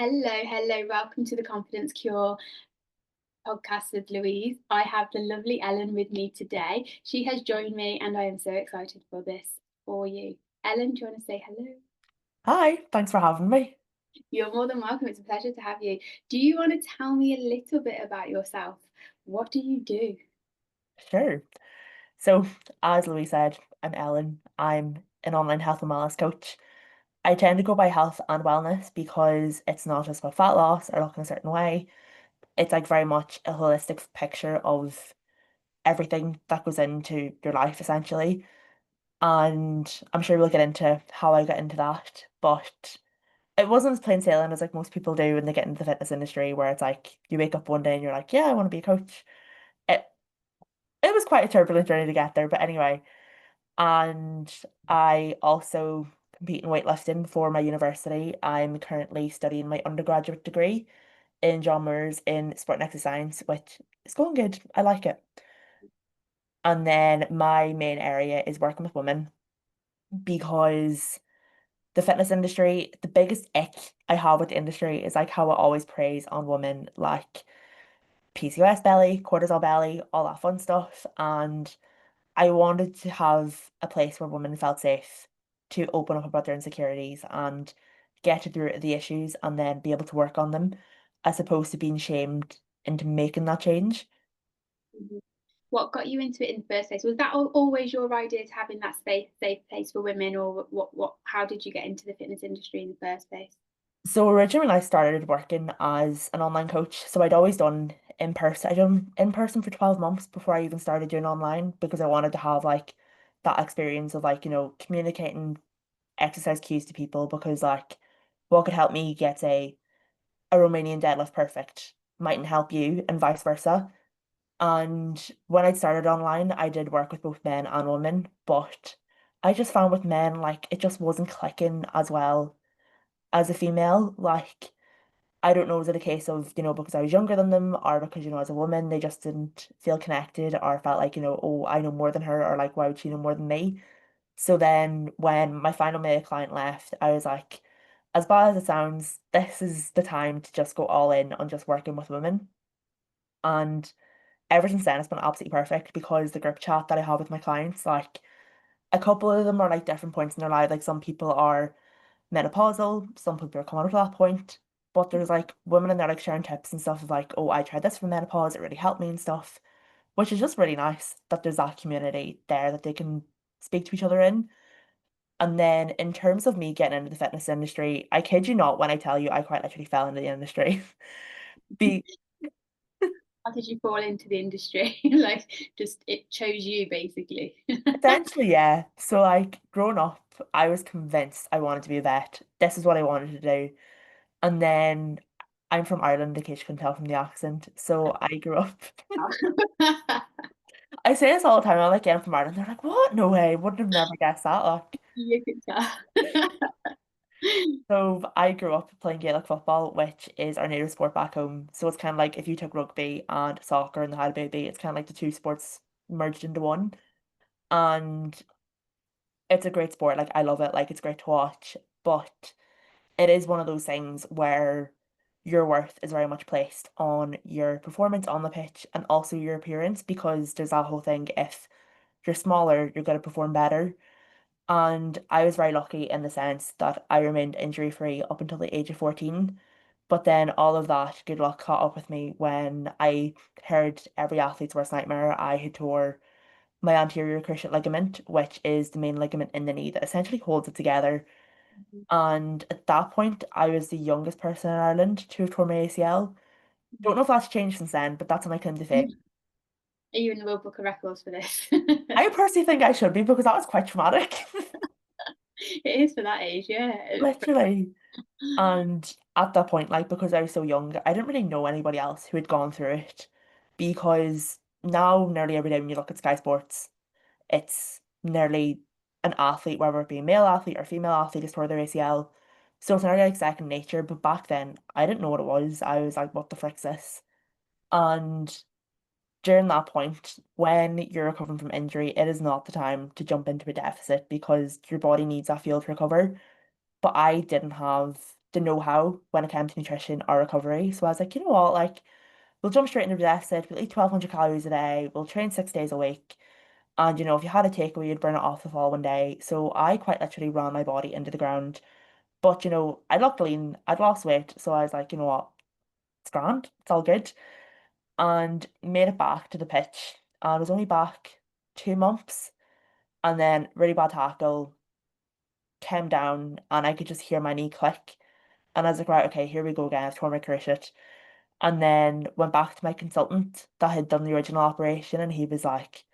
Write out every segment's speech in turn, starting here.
Hello. Welcome to the Confidence Cure podcast with Louise. I have the lovely Ellen with me today. She has joined me, and I am so excited for this for you. Ellen, do you want to say hello? Hi, thanks for having me. You're more than welcome. It's a pleasure to have you. Do you want to tell me a little bit about yourself? What do you do? Sure. So, as Louise said, I'm Ellen. I'm an online health and wellness coach. I tend to go by health and wellness because it's not just about fat loss or looking a certain way. It's like very much a holistic picture of everything that goes into your life, essentially. And I'm sure we'll get into how I got into that, but it wasn't as plain sailing as like most people do when they get into the fitness industry, where it's like you wake up one day and you're like, yeah, I want to be a coach. It it was quite a turbulent journey to get there, but anyway. And I also compete in weightlifting for my university. I'm currently studying my undergraduate degree in John Moores in sport and exercise science, which is going good. I like it. And then my main area is working with women because the fitness industry, the biggest ick I have with the industry is like how it always preys on women, like PCOS belly, cortisol belly, all that fun stuff. And I wanted to have a place where women felt safe to open up about their insecurities and get to the root of the issues and then be able to work on them, as opposed to being shamed into making that change. Mhm. What got you into it in the first place? Was that always your idea to having that safe place for women, or what? How did you get into the fitness industry in the first place? So originally when I started working as an online coach, so I'd always done in person. I done in person for 12 months before I even started doing online because I wanted to have like that experience of like, communicating exercise cues to people because like what could help me get a Romanian deadlift perfect mightn't help you and vice versa. And when I started online, I did work with both men and women, but I just found with men, like, it just wasn't clicking as well as a female. Like, I don't know, was it a case of, because I was younger than them or because, as a woman, they just didn't feel connected or felt like, oh, I know more than her or like, why would she know more than me? So then when my final male client left, I was like, as bad as it sounds, this is the time to just go all in on just working with women. And ever since then, it's been absolutely perfect because the group chat that I have with my clients, like a couple of them are like different points in their life. Like some people are menopausal, some people are coming up to that point. But there's like women in there like sharing tips and stuff of like, oh, I tried this for menopause, it really helped me and stuff, which is just really nice that there's that community there that they can speak to each other in. And then in terms of me getting into the fitness industry, I kid you not when I tell you I quite literally fell into the industry. Be How did you fall into the industry? Like, just it chose you basically. Essentially, yeah. So like growing up, I was convinced I wanted to be a vet. This is what I wanted to do. And then I'm from Ireland, in case you can tell from the accent. So I grew up. I say this all the time. I'm like, yeah, I'm from Ireland. They're like, what? No way. Wouldn't have never guessed that. Like, You could tell. so I grew up playing Gaelic football, which is our native sport back home. So it's kind of like if you took rugby and soccer and they had a baby, it's kind of like the two sports merged into one. And it's a great sport. Like I love it. Like it's great to watch. But it is one of those things where your worth is very much placed on your performance on the pitch and also your appearance because there's that whole thing if you're smaller, you're going to perform better. And I was very lucky in the sense that I remained injury free up until the age of 14. But then all of that good luck caught up with me when I heard every athlete's worst nightmare. I had tore my anterior cruciate ligament, which is the main ligament in the knee that essentially holds it together. And at that point, I was the youngest person in Ireland to have torn my ACL. Don't know if that's changed since then, but that's on my claim to fame. Are you in the World Book of Records for this? I personally think I should be because that was quite traumatic. It is for that age, yeah. Literally. And at that point, like because I was so young, I didn't really know anybody else who had gone through it. Because now nearly every day when you look at Sky Sports, it's nearly an athlete, whether it be a male athlete or female athlete, is tore their ACL. So it's nearly like second nature. But back then, I didn't know what it was. I was like, what the frick's this? And during that point, when you're recovering from injury, it is not the time to jump into a deficit because your body needs that fuel to recover. But I didn't have the know-how when it came to nutrition or recovery. So I was like, you know what, like we'll jump straight into the deficit, we'll eat 1,200 calories a day, we'll train 6 days a week. And if you had a takeaway, you'd burn it off the following day. So I quite literally ran my body into the ground. But I looked lean, I'd lost weight, so I was like, you know what, it's grand, it's all good. And made it back to the pitch. And I was only back 2 months, and then really bad tackle, came down, and I could just hear my knee click. And I was like, right, okay, here we go again. I've torn my cruciate. And then went back to my consultant that had done the original operation, and he's like,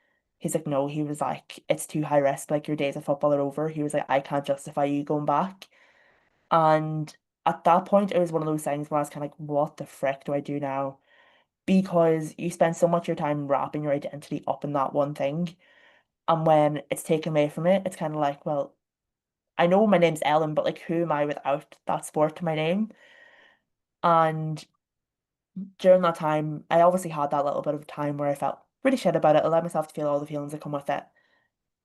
no, he was like, it's too high risk. Like your days of football are over. He was like, I can't justify you going back. And at that point, it was one of those things where I was kind of like, what the frick do I do now? Because you spend so much of your time wrapping your identity up in that one thing. And when it's taken away from it, it's kind of like, well, I know my name's Ellen, but like, who am I without that sport to my name? And during that time, I obviously had that little bit of time where I felt really shit about it. I let myself feel all the feelings that come with it.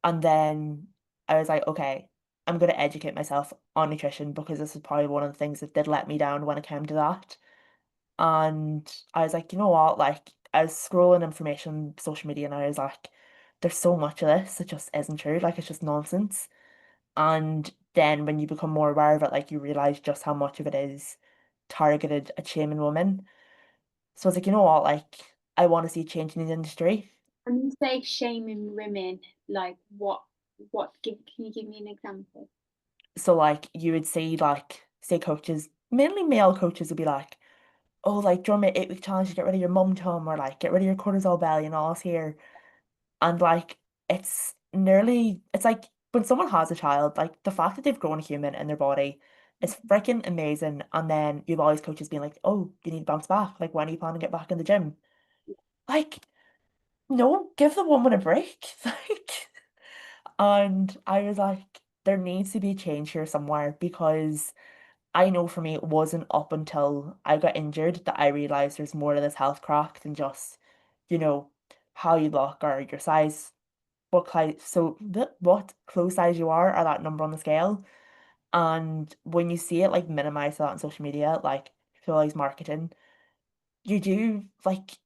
And then I was like, okay, I'm going to educate myself on nutrition because this is probably one of the things that did let me down when it came to that. And I was like, you know what? Like, I was scrolling information on social media and I was like, there's so much of this that just isn't true. Like, it's just nonsense. And then when you become more aware of it, like, you realize just how much of it is targeted at shaming women. So I was like, you know what? Like, I want to see a change in the industry. And you say shaming women, like can you give me an example? So, like, you would see, like, say coaches, mainly male coaches would be like, oh, like, do you want my 8 week challenge to get rid of your mum tum or like get rid of your cortisol belly and all this here. And like it's like when someone has a child, like the fact that they've grown a human in their body is freaking amazing. And then you've all these coaches being like, oh, you need to bounce back. Like, when are you planning to get back in the gym? Like, no, give the woman a break. Like, and I was like, there needs to be a change here somewhere because I know for me it wasn't up until I got injured that I realized there's more to this health crack than just, you know, how you look or your size, what clothes size you are or that number on the scale. And when you see it like minimize that on social media, like feel like marketing, you do like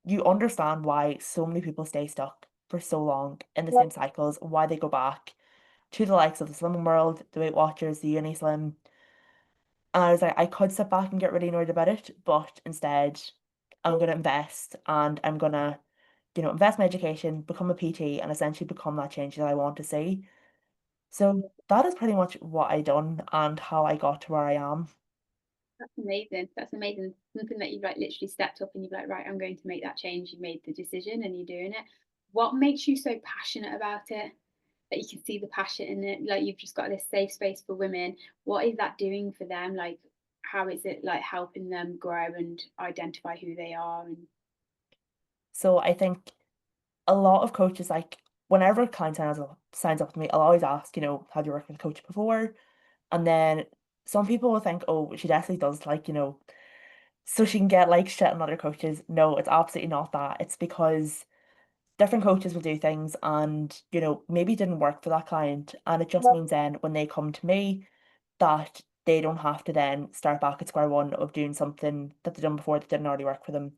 you understand why so many people stay stuck for so long in the same cycles, why they go back to the likes of the Slimming World, the Weight Watchers, the Uni Slim. And I was like, I could sit back and get really annoyed about it, but instead I'm gonna invest and I'm gonna, invest my education, become a PT, and essentially become that change that I want to see. So that is pretty much what I done and how I got to where I am. That's amazing. That's amazing. Something that you've like literally stepped up and you've like, right, I'm going to make that change. You made the decision and you're doing it. What makes you so passionate about it? That you can see the passion in it. Like you've just got this safe space for women. What is that doing for them? Like, how is it like helping them grow and identify who they are? And So I think a lot of coaches, like whenever a client signs up with me, I'll always ask, have you worked with a coach before? And then some people will think, oh, she definitely does, like, so she can get like shit on other coaches. No, it's absolutely not that. It's because different coaches will do things and, maybe it didn't work for that client. And it just means then when they come to me that they don't have to then start back at square one of doing something that they've done before that didn't already work for them.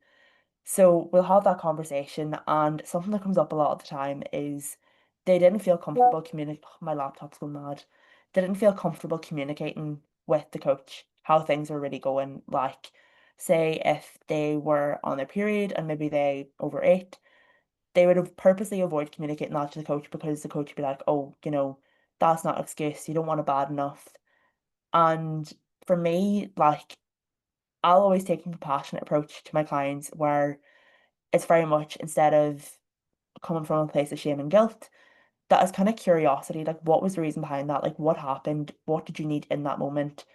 So we'll have that conversation, and something that comes up a lot of the time is they didn't feel comfortable communicating. My laptop's going mad. They didn't feel comfortable communicating with the coach how things were really going. Like, say if they were on their period and maybe they overate, they would have purposely avoid communicating that to the coach because the coach would be like, oh, that's not an excuse. You don't want it bad enough. And for me, like, I'll always take a compassionate approach to my clients where it's very much instead of coming from a place of shame and guilt, that is kind of curiosity. Like, what was the reason behind that? Like, what happened? What did you need in that moment?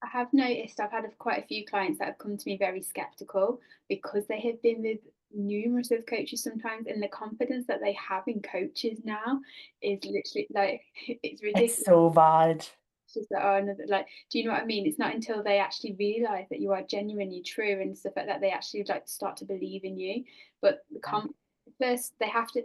I have noticed I've had quite a few clients that have come to me very skeptical because they have been with numerous of coaches sometimes, and the confidence that they have in coaches now is literally like it's It's ridiculous. so bad. It's just that, oh, another, like, do you know what I mean? It's not until they actually realize that you are genuinely true and stuff like that they actually like start to believe in you. But first, they have to.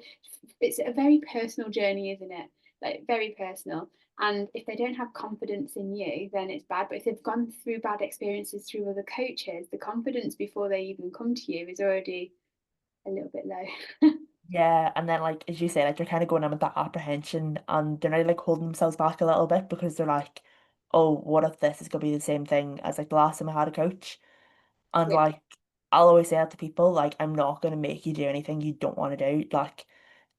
It's a very personal journey, isn't it? like very personal. And if they don't have confidence in you, then it's bad. But if they've gone through bad experiences through other coaches, the confidence before they even come to you is already a little bit low. Yeah, and then like as you say, like they're kind of going in with that apprehension and they're not like holding themselves back a little bit because they're like, oh, what if this is gonna be the same thing as like the last time I had a coach? And Yeah, like I'll always say that to people, like I'm not gonna make you do anything you don't want to do. Like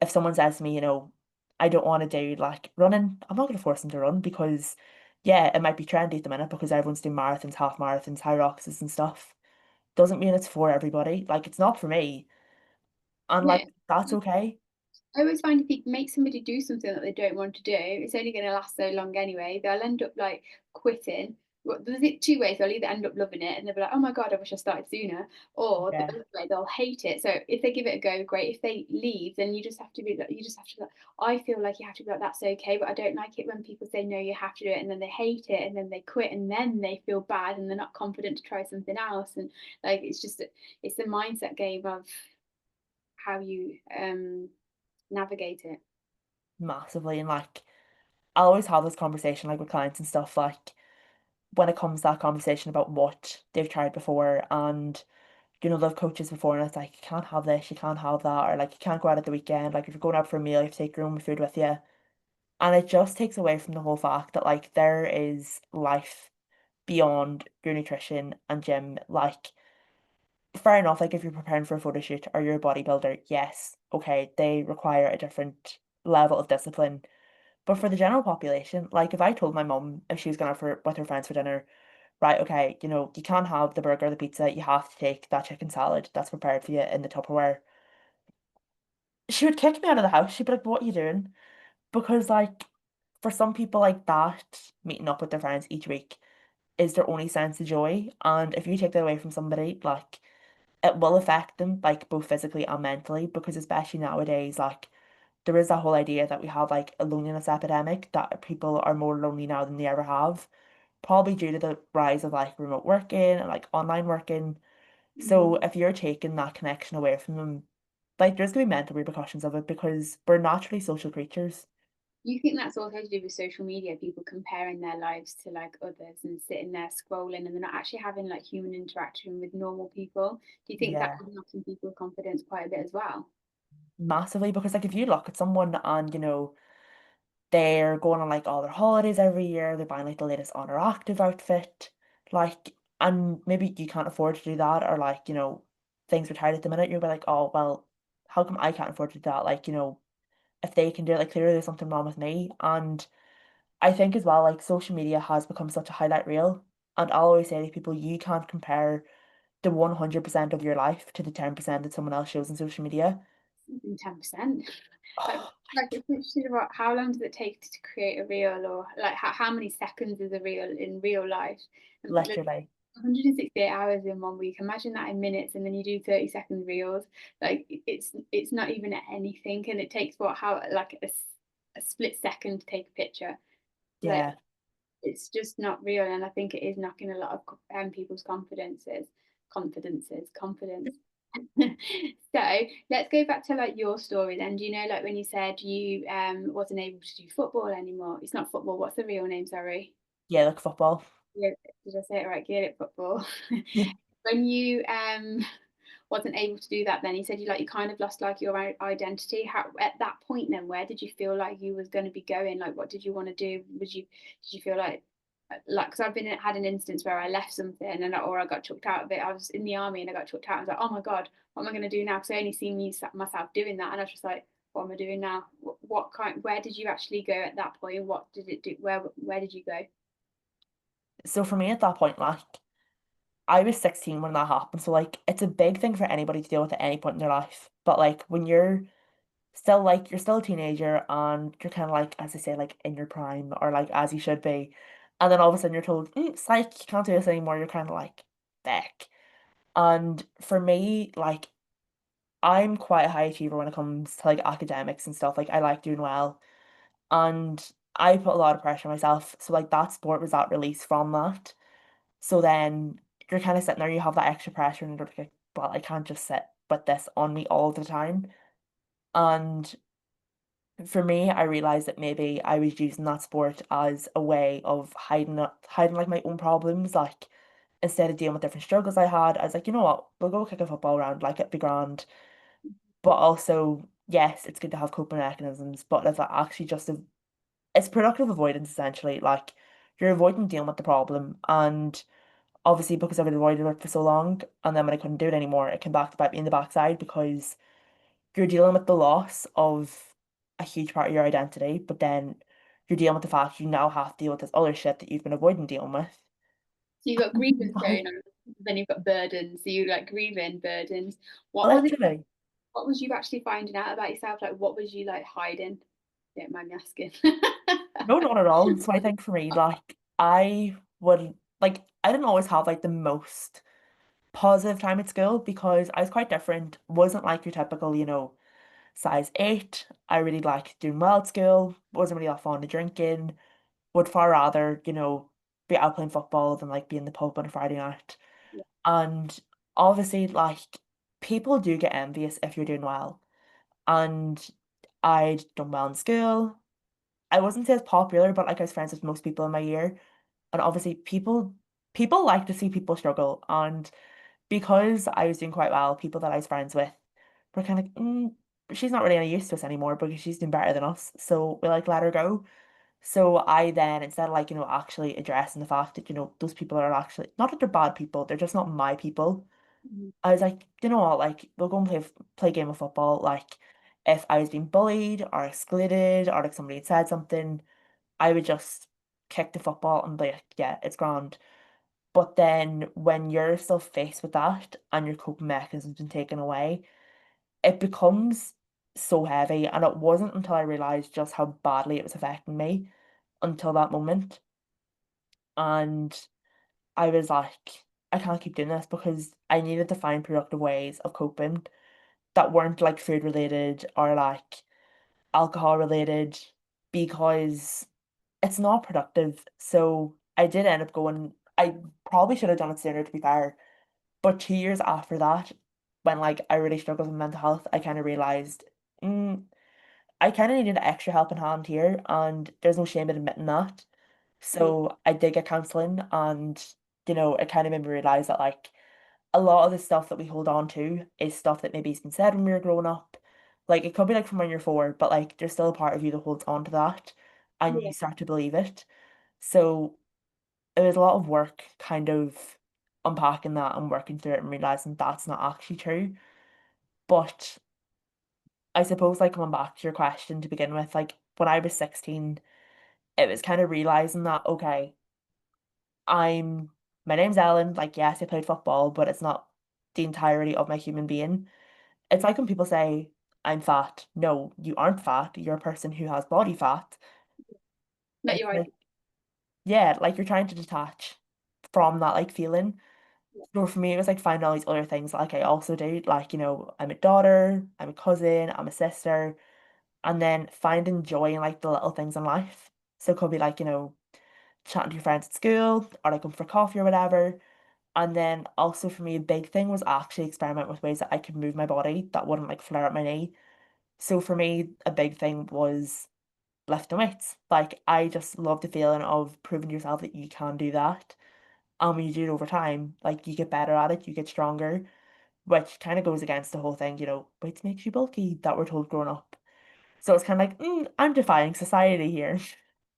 if someone says to me, I don't want to do like running, I'm not gonna force them to run because yeah, it might be trendy at the minute because everyone's doing marathons, half marathons, high roxes and stuff. Doesn't mean it's for everybody. Like it's not for me. And no, like that's okay. I always find if you make somebody do something that they don't want to do, it's only going to last so long anyway. They'll end up like quitting. Well, there's it two ways. They'll either end up loving it and they'll be like, "Oh my god, I wish I started sooner," or the Yeah. other way, they'll hate it. So if they give it a go, great. If they leave, then you just have to be like, you just have to. I feel like you have to be like, "That's okay," but I don't like it when people say no, you have to do it, and then they hate it, and then they quit, and then they feel bad, and they're not confident to try something else, and like it's the mindset game of how you navigate it. Massively. And like I'll always have this conversation like with clients and stuff, like when it comes to that conversation about what they've tried before and they've coaches before and it's like you can't have this, you can't have that, or like you can't go out at the weekend, like if you're going out for a meal, you have to take your own food with you. And it just takes away from the whole fact that like there is life beyond your nutrition and gym. Like fair enough, like if you're preparing for a photo shoot or you're a bodybuilder, yes, okay, they require a different level of discipline. But for the general population, like if I told my mum if she was going out for with her friends for dinner, right, okay, you can't have the burger or the pizza, you have to take that chicken salad that's prepared for you in the Tupperware. She would kick me out of the house. She'd be like, what are you doing? Because like for some people like that, meeting up with their friends each week is their only sense of joy. And if you take that away from somebody, like it will affect them like both physically and mentally because especially nowadays, like there is that whole idea that we have like a loneliness epidemic, that people are more lonely now than they ever have, probably due to the rise of like remote working and like online working. So Mhm. if you're taking that connection away from them, like there's gonna be mental repercussions of it because we're naturally social creatures. You think that's also to do with social media, people comparing their lives to like others and sitting there scrolling and they're not actually having like human interaction with normal people? Do you think that Yeah, is knocking people's confidence quite a bit as well? massively. Because like if you look at someone and they're going on like all their holidays every year, they're buying like the latest Honor Active outfit, like, and maybe you can't afford to do that, or like, things are tight at the minute, you'll be like, oh, well, how come I can't afford to do that? Like, if they can do it, like, clearly there's something wrong with me. And I think as well, like, social media has become such a highlight reel. And I'll always say to people, you can't compare the 100% of your life to the 10% that someone else shows on social media. 10%. Like, Oh, like it's interesting about how long does it take to create a reel, or like how many seconds is a reel in real life? And like literally. 168 hours in one week. Imagine that in minutes, and then you do 30-second reels. Like it's not even anything, and it takes what how like a split second to take a picture. Like Yeah. it's just not real, and I think it is knocking a lot of people's confidence. So let's go back to like your story then. Do you know like when you said you wasn't able to do football anymore? It's not football. What's the real name? Sorry. Yeah, like football. Yeah, did I say it right? Gaelic football. Yeah. When you wasn't able to do that, then you said you kind of lost like your identity. How at that point then, where did you feel like you was going to be going? Like, what did you want to do? Did you feel like because I've been had an instance where I left something and or I got chucked out of it. I was in the army and I got chucked out. I was like, oh my god, what am I going to do now? Because I only seen myself doing that, and I was just like, what am I doing now? What kind? Where did you actually go at that point? What did it do? Where did you go? So for me at that point, like I was 16 when that happened. So like it's a big thing for anybody to deal with at any point in their life. But like when you're still a teenager and you're kind of like, as I say, like in your prime or like as you should be. And then all of a sudden you're told, psych, you can't do this anymore. You're kind of like, feck. And for me, like I'm quite a high achiever when it comes to like academics and stuff. Like I like doing well. And I put a lot of pressure on myself. So like that sport was that release from that. So then you're kind of sitting there, you have that extra pressure, and you're like, well, I can't just sit with this on me all the time. And for me, I realized that maybe I was using that sport as a way of hiding like my own problems. Like instead of dealing with different struggles I had, I was like, you know what, we'll go kick a football around, like it'd be grand. But also, yes, it's good to have coping mechanisms, but if it actually just it's productive avoidance essentially. Like you're avoiding dealing with the problem, and obviously because I've avoided it for so long, and then when I couldn't do it anymore, it came back to bite me in the backside because you're dealing with the loss of a huge part of your identity, but then you're dealing with the fact you now have to deal with this other shit that you've been avoiding dealing with. So you've got grievance Like, going on, then you've got burdens. So you like grieving burdens. What was it? literally. What was you actually finding out about yourself? Like, what was you like hiding? Don't mind me asking. No, not at all. So I think for me, like I didn't always have like the most positive time at school because I was quite different. Wasn't like your typical, size 8. I really liked doing well at school, wasn't really that fond of drinking, would far rather, be out playing football than like be in the pub on a Friday night. Yeah. And obviously, like, people do get envious if you're doing well. And I'd done well in school. I wasn't as popular, but like I was friends with most people in my year. And obviously people like to see people struggle. And because I was doing quite well, people that I was friends with were kind of like, she's not really any use to us anymore because she's doing better than us. So we like let her go. So I then, instead of like, actually addressing the fact that, those people are actually, not that they're bad people, they're just not my people. Mhm. I was like, you know what, like, we'll go and play a game of football. Like, if I was being bullied or excluded or like somebody had said something, I would just kick the football and be like, yeah, it's grand. But then when you're still faced with that and your coping mechanism's been taken away, it becomes so heavy. And it wasn't until I realized just how badly it was affecting me until that moment. And I was like, I can't keep doing this because I needed to find productive ways of coping that weren't like food related or like alcohol related because it's not productive. So I did end up going, I probably should have done it sooner to be fair. But 2 years after that, when like I really struggled with mental health, I kind of realized, mm, I kind of needed extra helping hand here, and there's no shame in admitting that. Yeah. So I did get counseling, and it kind of made me realize that like a lot of the stuff that we hold on to is stuff that maybe has been said when we were growing up. Like it could be like from when you're 4, but like there's still a part of you that holds on to that, and you Yeah. start to believe it. So it was a lot of work, kind of unpacking that and working through it and realizing that's not actually true. But I suppose like coming back to your question to begin with, like when I was 16, it was kind of realizing that, okay, I'm my name's Ellen, like yes, I played football, but it's not the entirety of my human being. It's like when people say I'm fat. No, you aren't fat. You're a person who has body fat. Not It's your idea. like, yeah, like you're trying to detach from that like feeling. Yeah. So for me, it was like finding all these other things like I also do. Like, I'm a daughter, I'm a cousin, I'm a sister, and then finding joy in like the little things in life. So it could be like, chatting to your friends at school or like going for coffee or whatever. And then also for me, a big thing was actually experiment with ways that I could move my body that wouldn't like flare up my knee. So for me, a big thing was lifting weights. Like I just love the feeling of proving to yourself that you can do that. And when you do it over time, like you get better at it, you get stronger, which kind of goes against the whole thing, weights makes you bulky that we're told growing up. So it's kind of like, I'm defying society here.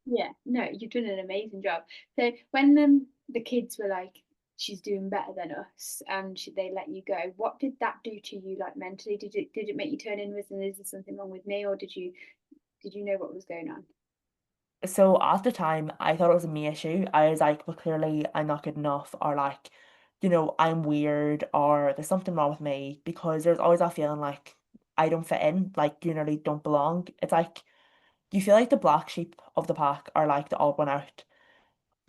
Yeah. No, you've done an amazing job. So when the kids were like, she's doing better than us, and should they let you go? What did that do to you, like mentally? Did it make you turn inwards and is there something wrong with me, or did you know what was going on? So at the time, I thought it was a me issue. I was like, well, clearly I'm not good enough, or like, I'm weird, or there's something wrong with me, because there's always that feeling like I don't fit in, like you nearly don't belong. It's like you feel like the black sheep of the pack are like the odd one out.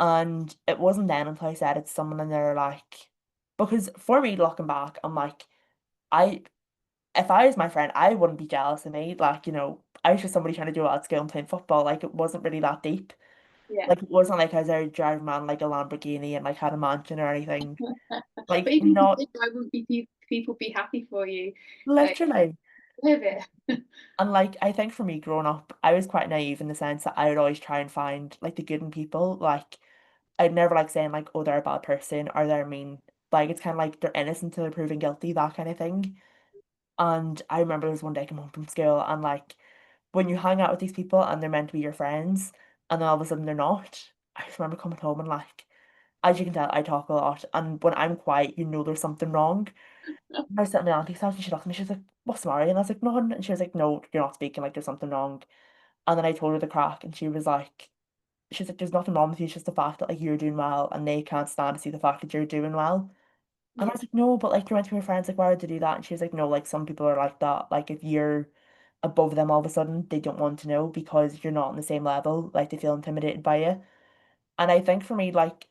And it wasn't then until I said it's someone and they're like, because for me, looking back, I'm like, I, if I was my friend, I wouldn't be jealous of me. Like, I was just somebody trying to do well at school and playing football. Like, it wasn't really that deep. Yeah. Like, it wasn't like I was out driving around like a Lamborghini and like had a mansion or anything. But Like, even if you not did, why wouldn't people be happy for you? Uh, literally. Live it. And like I think for me growing up, I was quite naive in the sense that I would always try and find like the good in people. Like I'd never like saying like, oh, they're a bad person or they're mean. Like it's kind of like they're innocent until they're proven guilty, that kind of thing. And I remember there was one day I came home from school and like when you hang out with these people and they're meant to be your friends and then all of a sudden they're not. I just remember coming home and like, as you can tell, I talk a lot and when I'm quiet, you know there's something wrong. I was sitting in my auntie's house and she looked at me, she was like, what's the matter? And I was like, none. And she was like, no, you're not speaking, like there's something wrong. And then I told her the crack and she was like, there's nothing wrong with you, it's just the fact that like you're doing well and they can't stand to see the fact that you're doing well. And I Yeah. was like, no, but like you're meant to be my friends, like why would they do that? And she was like, no, like some people are like that. Like if you're above them all of a sudden, they don't want to know because you're not on the same level, like they feel intimidated by you. And I think for me, like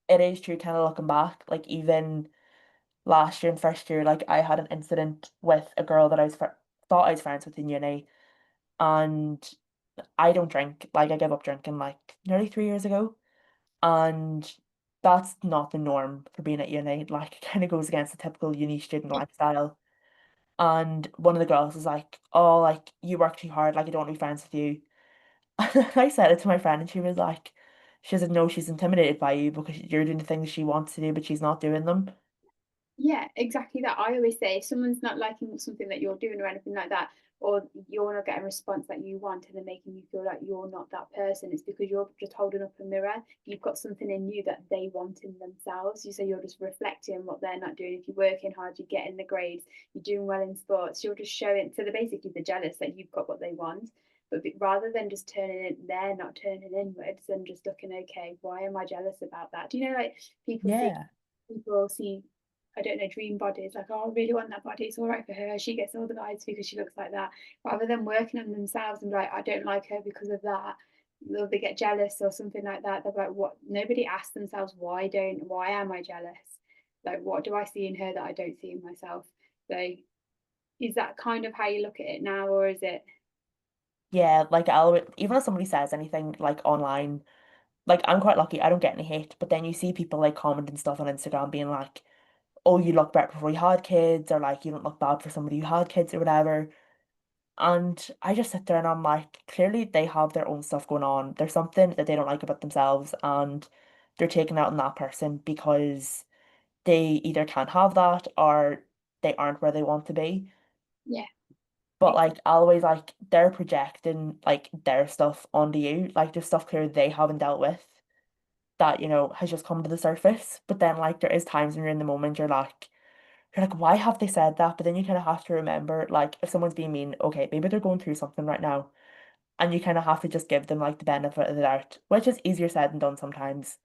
it is true kind of looking back, like even last year and first year, like I had an incident with a girl that thought I was friends with in uni, and I don't drink. Like I gave up drinking like nearly 3 years ago, and that's not the norm for being at uni. Like it kind of goes against the typical uni student lifestyle. And one of the girls was like, "Oh, like you work too hard. Like I don't want to be friends with you." And I said it to my friend, and she said, no, she's intimidated by you because you're doing the things she wants to do, but she's not doing them. Yeah, exactly that. I always say if someone's not liking something that you're doing or anything like that, or you're not getting a response that you want and they're making you feel like you're not that person, it's because you're just holding up a mirror. You've got something in you that they want in themselves. You say you're just reflecting what they're not doing. If you're working hard, you're getting the grades, you're doing well in sports, you're just showing. So they're basically jealous that you've got what they want. But rather than just turning it, they're not turning inwards and just looking, okay, why am I jealous about that? Do you know, like Yeah. people see I don't know, dream bodies, like, oh, I really want that body. It's all right for her. She gets all the guys because she looks like that. Rather than working on themselves and be like, I don't like her because of that. They get jealous or something like that. They're like, what? Nobody asks themselves, why am I jealous? Like, what do I see in her that I don't see in myself? So, is that kind of how you look at it now, or is it? Yeah, like even if somebody says anything like online, like I'm quite lucky, I don't get any hate, but then you see people like commenting stuff on Instagram being like, oh, you look better before you had kids, or like you don't look bad for somebody who had kids or whatever. And I just sit there and I'm like, clearly they have their own stuff going on. There's something that they don't like about themselves and they're taking out on that person because they either can't have that or they aren't where they want to be. Yeah, But exactly. like always like they're projecting like their stuff onto you. Like there's stuff clear they haven't dealt with that, has just come to the surface. But then like there is times when you're in the moment you're like, why have they said that? But then you kind of have to remember, like, if someone's being mean, okay, maybe they're going through something right now. And you kind of have to just give them like the benefit of the doubt, which is easier said than done sometimes.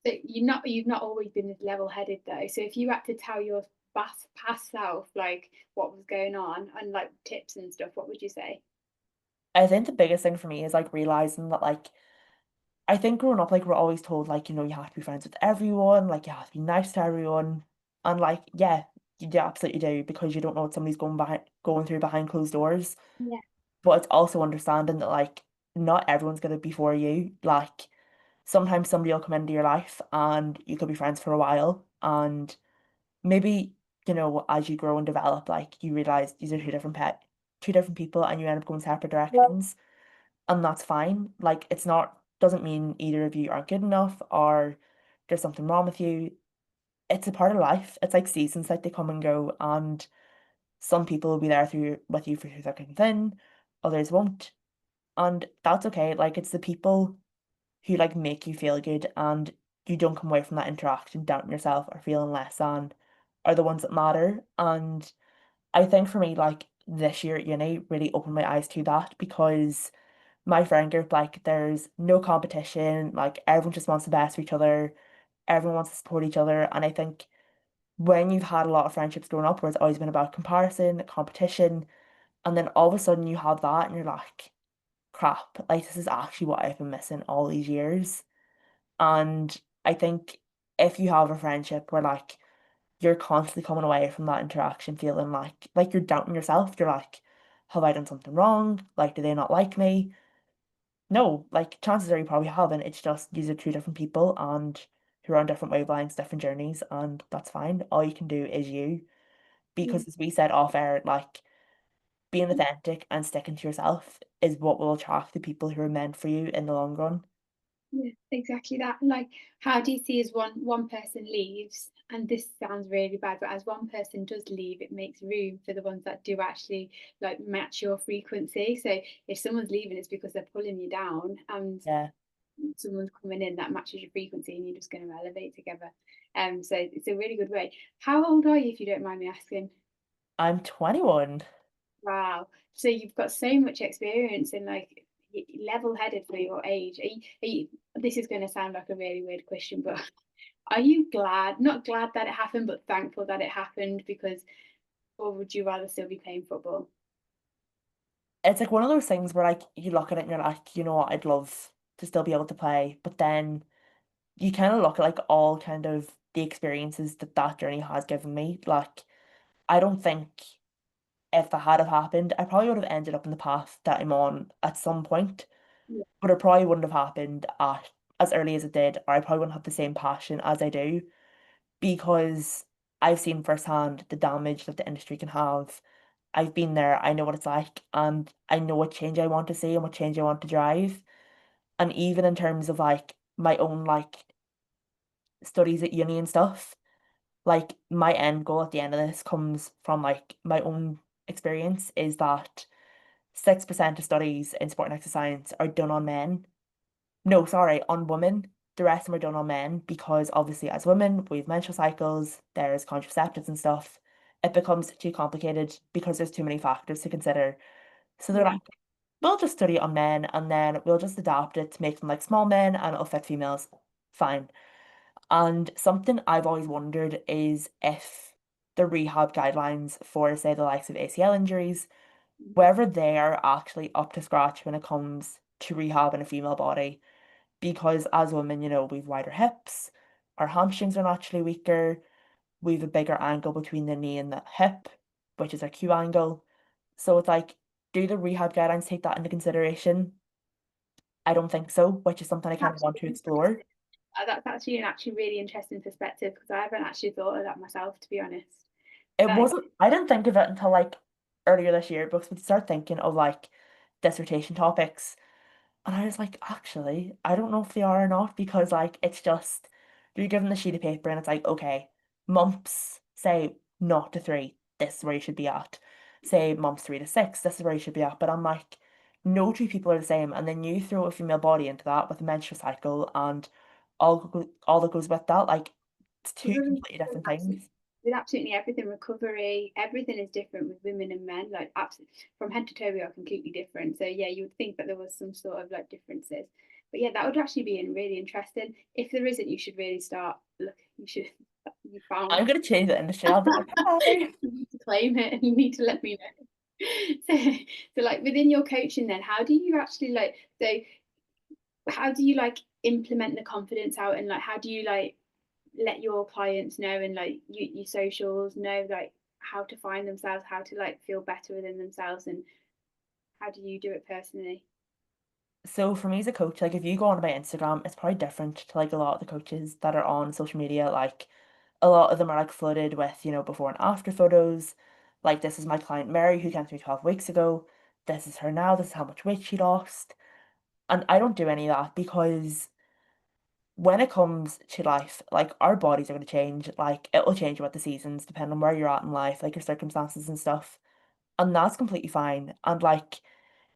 So you've not always been this level headed though. So if you had to tell your past self like what was going on and like tips and stuff, what would you say? I think the biggest thing for me is like realizing that like I think growing up like we're always told like you have to be friends with everyone, like you have to be nice to everyone. And like yeah, you absolutely do because you don't know what somebody's going through behind closed doors. Yeah. But it's also understanding that like not everyone's gonna be for you. Like sometimes somebody will come into your life and you could be friends for a while and maybe, as you grow and develop, like you realize these are two different people and you end up going separate directions and that's fine. Like it's not doesn't mean either of you aren't good enough or there's something wrong with you. It's a part of life. It's like seasons, like they come and go, and some people will be there through with you for through thick and thin, others won't. And that's okay. Like it's the people who like make you feel good and you don't come away from that interaction doubting yourself or feeling less than are the ones that matter. And I think for me, like this year at uni really opened my eyes to that because my friend group, like there's no competition, like everyone just wants the best for each other, everyone wants to support each other. And I think when you've had a lot of friendships growing up where it's always been about comparison, competition, and then all of a sudden you have that and you're like, crap, like this is actually what I've been missing all these years. And I think if you have a friendship where like you're constantly coming away from that interaction feeling like you're doubting yourself, you're like, have I done something wrong? Like, do they not like me? No, like chances are you probably haven't. It's just these are two different people and who are on different wavelengths, different journeys, and that's fine. All you can do is you. Yeah. because as we said off air, like being authentic and sticking to yourself is what will attract the people who are meant for you in the long run. Yeah, exactly that. Like, how do you see as one person leaves, and this sounds really bad, but as one person does leave, it makes room for the ones that do actually like match your frequency. So if someone's leaving, it's because they're pulling you down, and Yeah. someone's coming in that matches your frequency, and you're just going to elevate together. So it's a really good way. How old are you, if you don't mind me asking? I'm 21. Wow. So you've got so much experience and like level-headed for your age. This is going to sound like a really weird question, but are you glad, not glad that it happened, but thankful that it happened? Because, or would you rather still be playing football? It's like one of those things where like you look at it and you're like, you know what, I'd love to still be able to play, but then you kind of look at like all kind of the experiences that that journey has given me. Like, I don't think if that had have happened, I probably would have ended up in the path that I'm on at some point, Yeah. but it probably wouldn't have happened at as early as it did, or I probably wouldn't have the same passion as I do because I've seen firsthand the damage that the industry can have. I've been there, I know what it's like, and I know what change I want to see and what change I want to drive. And even in terms of like my own like studies at uni and stuff, like my end goal at the end of this comes from like my own experience is that 6% of studies in sport and exercise science are done on men. No, sorry, on women. The rest of them are done on men because obviously as women, we have menstrual cycles, there's contraceptives and stuff. It becomes too complicated because there's too many factors to consider. So they're Yeah. like, we'll just study it on men and then we'll just adapt it to make them like small men and it'll fit females. Fine. And something I've always wondered is if the rehab guidelines for, say, the likes of ACL injuries, whether they are actually up to scratch when it comes to rehab in a female body. Because as women, you know, we've wider hips, our hamstrings are naturally weaker, we've a bigger angle between the knee and the hip, which is our Q angle. So it's like, do the rehab guidelines take that into consideration? I don't think so, which is something I kind of That's want to explore. that's actually an actually really interesting perspective because I haven't actually thought of that myself, to be honest. It Like, wasn't, I didn't think of it until like earlier this year because we start thinking of like dissertation topics. And I was like, actually, I don't know if they are or not because like it's just you're given the sheet of paper and it's like, okay, mumps say 0 to 3, this is where you should be at. Say mumps 3 to 6, this is where you should be at. But I'm like, no two people are the same. And then you throw a female body into that with a menstrual cycle and all that goes with that, like it's two completely different things. with absolutely everything, recovery, everything is different with women and men. Like absolutely, from head to toe, we are completely different. So yeah, you would think that there was some sort of like differences, but yeah, that would actually be really interesting. If there isn't, you should really start. Look, you should. You found. I'm gonna change the industry. I'll be like, hi. You need to claim it, and you need to let me know. So, so like within your coaching, then how do you actually like? So how do you like implement the confidence out, and like how do you like let your clients know and like your socials know like how to find themselves, how to like feel better within themselves, and how do you do it personally? So for me as a coach, like if you go on my Instagram, it's probably different to like a lot of the coaches that are on social media. Like a lot of them are like flooded with, you know, before and after photos. Like this is my client Mary who came to me 12 weeks ago. This is her now. This is how much weight she lost. And I don't do any of that because when it comes to life, like our bodies are going to change. Like it will change with the seasons, depending on where you're at in life, like your circumstances and stuff. And that's completely fine. And like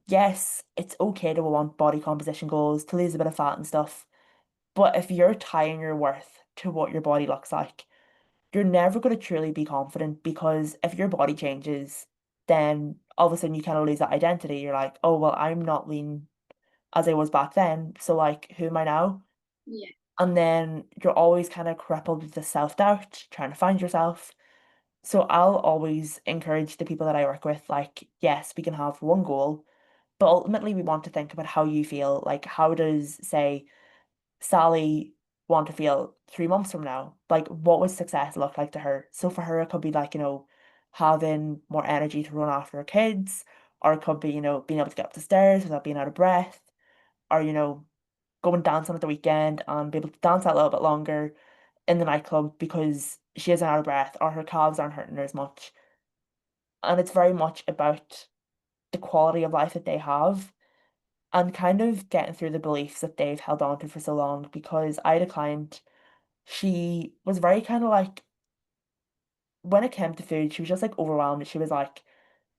yes, it's okay to want body composition goals, to lose a bit of fat and stuff. But if you're tying your worth to what your body looks like, you're never going to truly be confident because if your body changes, then all of a sudden you kind of lose that identity. You're like, oh, well, I'm not lean as I was back then. So, like, who am I now? Yeah. And then you're always kind of crippled with the self-doubt, trying to find yourself. So, I'll always encourage the people that I work with, like, yes, we can have one goal, but ultimately, we want to think about how you feel. Like, how does, say, Sally want to feel 3 months from now? Like, what would success look like to her? So for her, it could be like, you know, having more energy to run after her kids, or it could be, you know, being able to get up the stairs without being out of breath, or, you know, going dancing at the weekend and be able to dance a little bit longer in the nightclub because she isn't out of breath or her calves aren't hurting her as much. And it's very much about the quality of life that they have and kind of getting through the beliefs that they've held on to for so long. Because I had a client, she was very kind of like, when it came to food, she was just like overwhelmed. She was like,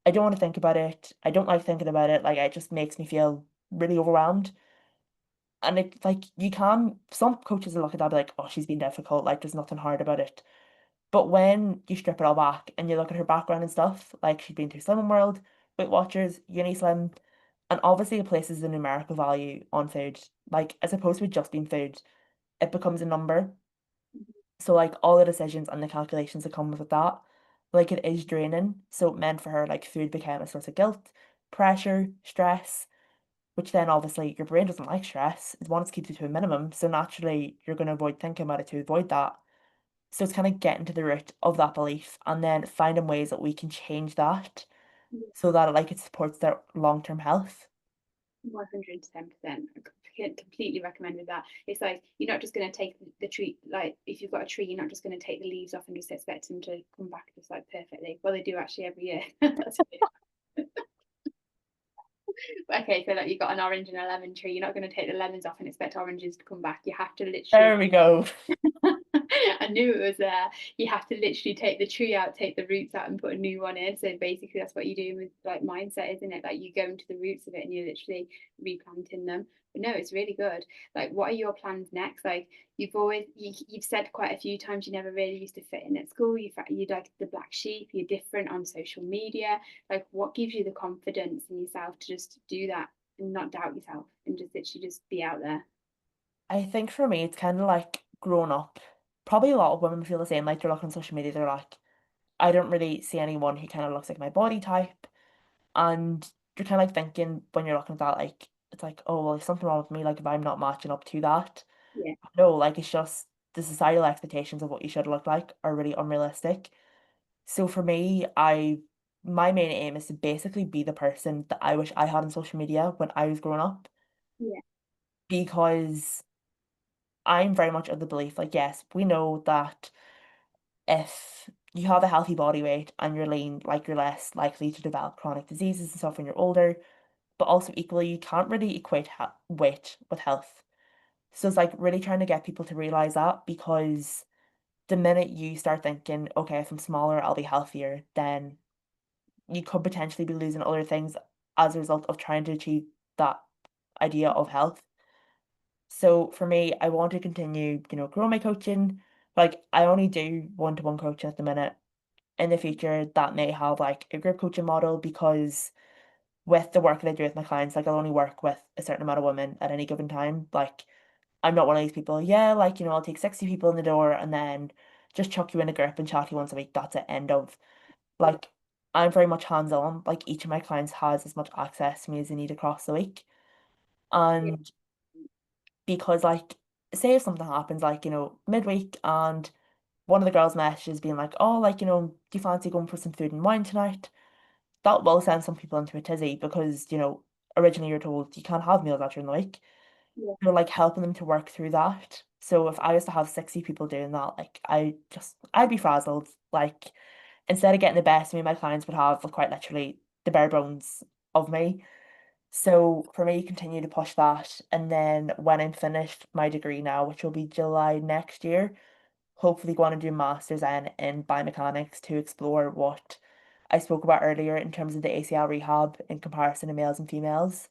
I don't want to think about it. I don't like thinking about it. Like, it just makes me feel really overwhelmed. And it, like, you can, some coaches will look at that and be like, oh, she's been difficult. Like, there's nothing hard about it. But when you strip it all back and you look at her background and stuff, like she'd been through Slimming World, Weight Watchers, Uni Slim, and obviously it places a numerical value on food. Like, as opposed to just being food, it becomes a number. So like all the decisions and the calculations that come with that, like it is draining. So it meant for her, like food became a source of guilt, pressure, stress, which then obviously your brain doesn't like stress. It wants to keep it to a minimum. So naturally you're going to avoid thinking about it to avoid that. So it's kind of getting to the root of that belief and then finding ways that we can change that so that like it supports their long-term health. 110%. I completely recommend with that. It's like you're not just going to take the tree, like if you've got a tree, you're not just going to take the leaves off and just expect them to come back just like perfectly. Well, they do actually every year. That's okay, so like you've got an orange and a lemon tree, you're not going to take the lemons off and expect oranges to come back. You have to literally There we go. I knew it was there. You have to literally take the tree out, take the roots out, and put a new one in. So basically, that's what you're doing with like mindset, isn't it? Like you go into the roots of it and you're literally replanting them. But no, it's really good. Like, what are your plans next? Like, you've said quite a few times you never really used to fit in at school. You're like the black sheep. You're different on social media. Like, what gives you the confidence in yourself to just do that and not doubt yourself and just literally just be out there? I think for me, it's kind of like growing up. Probably a lot of women feel the same. Like they're looking on social media, they're like, I don't really see anyone who kind of looks like my body type. And you're kind of like thinking when you're looking at that, like, it's like, oh, well, there's something wrong with me. Like, if I'm not matching up to that. Yeah, No, like, it's just the societal expectations of what you should look like are really unrealistic. So for me, my main aim is to basically be the person that I wish I had on social media when I was growing up, yeah, because I'm very much of the belief, like, yes, we know that if you have a healthy body weight and you're lean, like, you're less likely to develop chronic diseases and stuff when you're older, but also equally, you can't really equate weight with health. So it's like really trying to get people to realize that, because the minute you start thinking, okay, if I'm smaller, I'll be healthier, then you could potentially be losing other things as a result of trying to achieve that idea of health. So for me, I want to continue, grow my coaching. Like I only do one-to-one coaching at the minute. In the future, that may have like a group coaching model, because with the work that I do with my clients, like I'll only work with a certain amount of women at any given time. Like I'm not one of these people, yeah, like, I'll take 60 people in the door and then just chuck you in a group and chat to you once a week. That's it, end of. Like, I'm very much hands-on. Like, each of my clients has as much access to me as they need across the week. yeah, And because, like, say if something happens, like, midweek and one of the girls messages being like, oh, like, do you fancy going for some food and wine tonight? That will send some people into a tizzy because, originally you're told you can't have meals out during the week. yeah. Like helping them to work through that. So if I was to have 60 people doing that, like I'd be frazzled. Like instead of getting the best, me and my clients would have like, quite literally the bare bones of me. So for me, continue to push that. And then when I'm finished my degree now, which will be July next year, hopefully go on and do a master's in biomechanics to explore what I spoke about earlier in terms of the ACL rehab in comparison to males and females.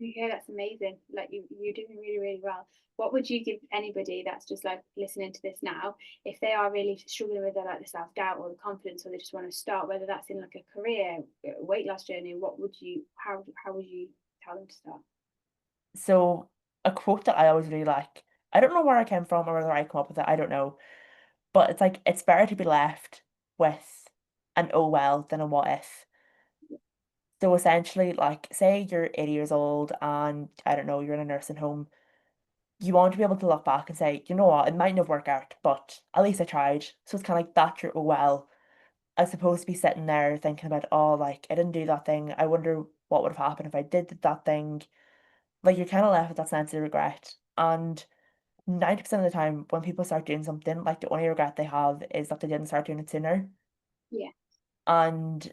Okay, that's amazing. Like you're doing really, really well. What would you give anybody that's just like listening to this now, if they are really struggling with their like the self doubt or the confidence, or they just want to start, whether that's in like a career, weight loss journey? What would you, how would you tell them to start? So a quote that I always really like, I don't know where I came from or whether I come up with it, I don't know. But it's like it's better to be left with an oh well than a what if. So essentially, like say you're 80 years old and I don't know, you're in a nursing home, you want to be able to look back and say, you know what, it mightn't have worked out, but at least I tried. So it's kind of like that's your oh well, as opposed to be sitting there thinking about, oh, like I didn't do that thing. I wonder what would have happened if I did that thing. Like you're kind of left with that sense of regret. And 90% of the time when people start doing something, like the only regret they have is that they didn't start doing it sooner. Yeah, And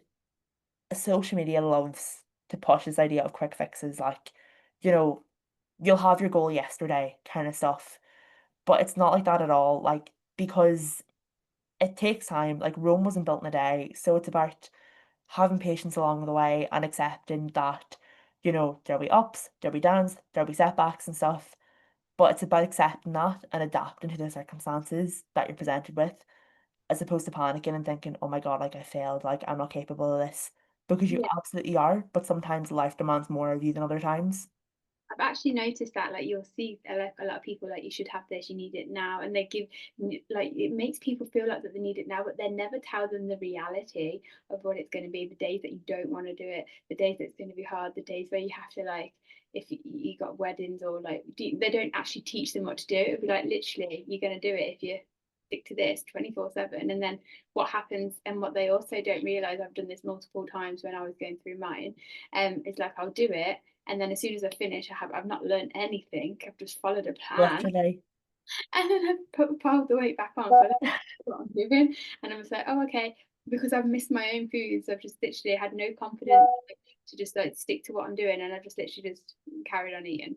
social media loves to push this idea of quick fixes, like, you know, you'll have your goal yesterday kind of stuff. But it's not like that at all. Like, because it takes time. Like, Rome wasn't built in a day. So it's about having patience along the way and accepting that, there'll be ups, there'll be downs, there'll be setbacks and stuff. But it's about accepting that and adapting to the circumstances that you're presented with, as opposed to panicking and thinking, oh my God, like I failed, like I'm not capable of this. Because you Yeah. absolutely are, but sometimes life demands more of you than other times. I've actually noticed that, like, you'll see like a lot of people like, you should have this, you need it now, and they give like, it makes people feel like that they need it now, but they never tell them the reality of what it's going to be, the days that you don't want to do it, the days that it's going to be hard, the days where you have to, like, if you got weddings, or like, they don't actually teach them what to do. It'll be like, literally, you're going to do it if you stick to this 24/7. And then what happens, and what they also don't realize, I've done this multiple times when I was going through mine, is like, I'll do it, and then as soon as I finish, I've not learned anything. I've just followed a plan, Literally. and then I've piled the weight back on. So I don't know what I'm doing, and I'm just like, oh, okay, because I've missed my own foods. I've just literally had no confidence, like, to just like stick to what I'm doing, and I've just literally just carried on eating.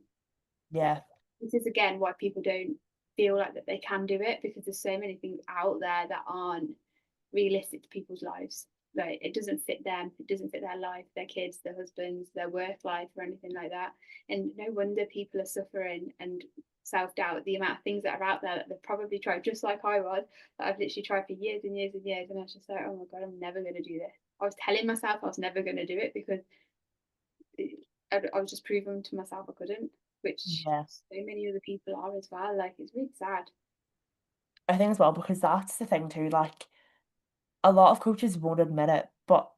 But Yeah. this is again why people don't feel like that they can do it, because there's so many things out there that aren't realistic to people's lives. Like, it doesn't fit them, it doesn't fit their life, their kids, their husbands, their work life, or anything like that. And no wonder people are suffering and self-doubt, the amount of things that are out there that they've probably tried, just like I was, that I've literally tried for years and years and years, and I was just like, oh my God, I'm never going to do this. I was telling myself I was never going to do it, because I was just proving to myself I couldn't, which Yeah. so many other people are as well. Like, it's really sad. I think as well, because that's the thing too, like a lot of coaches won't admit it, but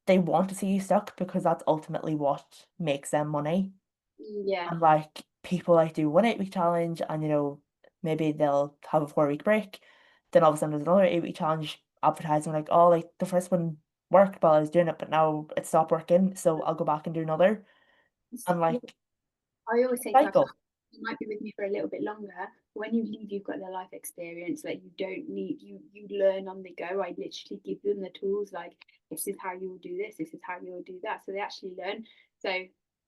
they want to see you stuck because that's ultimately what makes them money. Yeah. And like people like do 1 8 week challenge and maybe they'll have a 4 week break. Then all of a sudden there's another 8 week challenge advertising like, oh, like the first one worked while I was doing it, but now it stopped working, so I'll go back and do another. And like I always say to my cycle. clients, you might be with me for a little bit longer, but when you leave, you've got the life experience. Like, you don't need, you learn on the go. I literally give them the tools, like, this is how you will do this, this is how you will do that. So they actually learn. So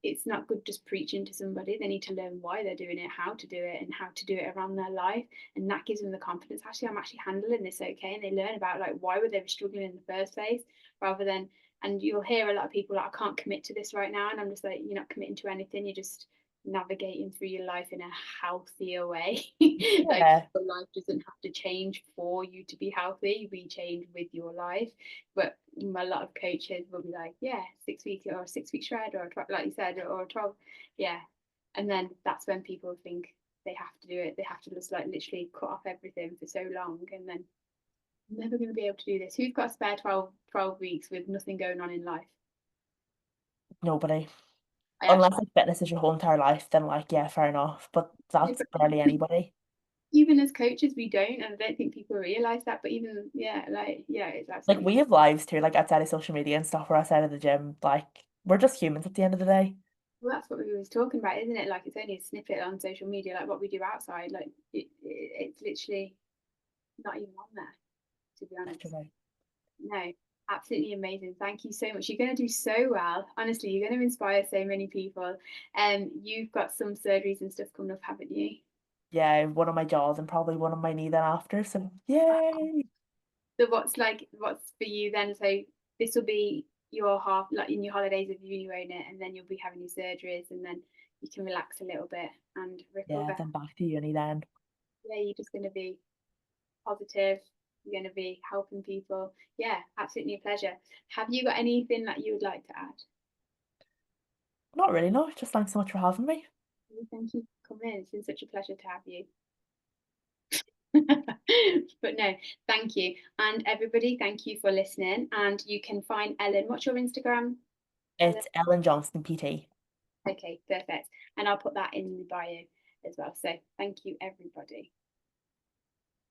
it's not good just preaching to somebody. They need to learn why they're doing it, how to do it, and how to do it around their life. And that gives them the confidence. Actually, I'm actually handling this okay. And they learn about, like, why were they struggling in the first place, rather than, and you'll hear a lot of people like, I can't commit to this right now. And I'm just like, you're not committing to anything. You're just navigating through your life in a healthier way. Like, Yeah. your life doesn't have to change for you to be healthy. We change with your life. But a lot of coaches will be like, yeah, 6 weeks, or a 6 week shred, or like you said, or 12. Yeah. And then that's when people think they have to do it. They have to just like literally cut off everything for so long, and then I'm never going to be able to do this. Who's got a spare 12 weeks with nothing going on in life? Nobody. I Unless actually, like fitness is your whole entire life, then like yeah, fair enough. But that's barely anybody. even as coaches, we don't, and I don't think people realize that. But even, yeah, like, yeah, it's Like absolutely. we have lives too, like outside of social media and stuff, we're outside of the gym. Like we're just humans at the end of the day. Well, that's what we was talking about, isn't it? Like, it's only a snippet on social media, like what we do outside. Like, it's literally not even on there, to be honest. Literally. No, absolutely amazing. Thank you so much. You're going to do so well. Honestly, you're going to inspire so many people. You've got some surgeries and stuff coming up, haven't you? Yeah, one of my jaws and probably one of my knee then after. So yay. So what's for you then? So this will be your half, like, in your holidays if you own it, and then you'll be having your surgeries, and then you can relax a little bit and Yeah, recover. then back to uni then. Yeah, you're just going to be positive. You're going to be helping people. Yeah, absolutely a pleasure. Have you got anything that you would like to add? Not really, no. Just thanks so much for having me. Thank you for coming in. It's been such a pleasure to have you. But no, thank you. And everybody, thank you for listening. And you can find Ellen. What's your Instagram, Ellen? It's Ellen Johnston PT. Okay, perfect. And I'll put that in the bio as well. So thank you, everybody.